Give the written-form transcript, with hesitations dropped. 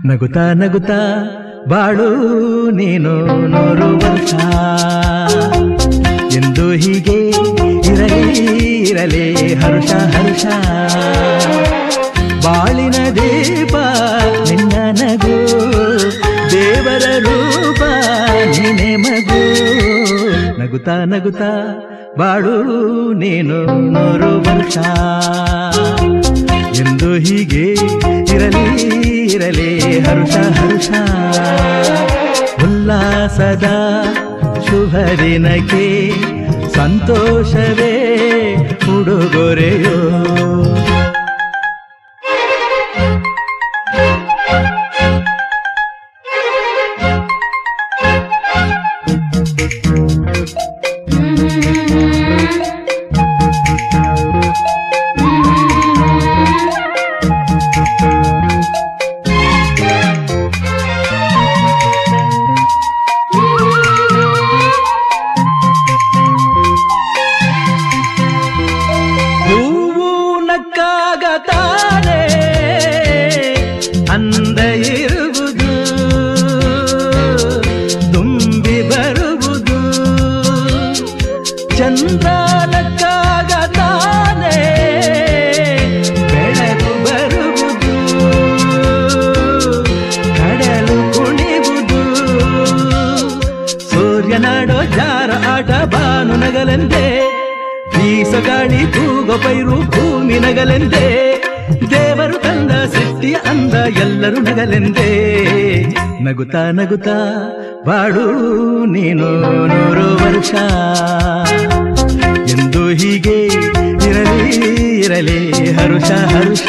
ನಗುತ್ತಾ ನಗುತ್ತಾ ಬಾಳು ನೀನು 100 ವರ್ಷ ಎಂದು ಹೀಗೆ ಇರಲಿ ಇರಲಿ ಹರುಷ ಹರುಷ ಬಾಳಿನ ದೀಪ ನಿನ್ನ ನಗು ದೇವರ ರೂಪ ನೀನೆ ಮಗು ನಗುತ್ತಾ ನಗುತ್ತಾ ಬಾಳು ನೀನು 100 ವರ್ಷ ಎಂದು ಹೀಗೆ ಇರಲಿ ಇರಲಿ ಹರುಷ ಹರುಷ ಉಲ್ಲಾಸದ ಶುಭ ದಿನಕ್ಕೆ ಸಂತೋಷವೇ ಉಡುಗೊರೆಯೋ ತಾನೆ ಅಂದ ಇರುವುದು ತುಂಬಿ ಬರುವುದು ಚಂದ್ರನಕ್ಕಾಗ ತಾನೆ ಬೆಳಕು ಬರುವುದು ಕಡಲು ಕುಣಿವುದು ಸೂರ್ಯನಾಡೋ ಜಾರ ಆಟ ಬಾನು ನಗಲೆಂದೇ ಬೀಸಗಾಳಿ ತೂಗೋ ಪೈರು ಭೂಮಿ ನಗಲೆಂದೇ ದೇವರು ತಂದ ಸೃಷ್ಟಿಯ ಅಂದ ಎಲ್ಲರೂ ನಗಲೆಂದೇ ನಗುತ್ತಾ ನಗುತ್ತಾ ಬಾಳು ನೀನು 100 ವರ್ಷ ಎಂದು ಹೀಗೆ ಇರಲಿ ಇರಲಿ ಹರುಷ ಹರುಷ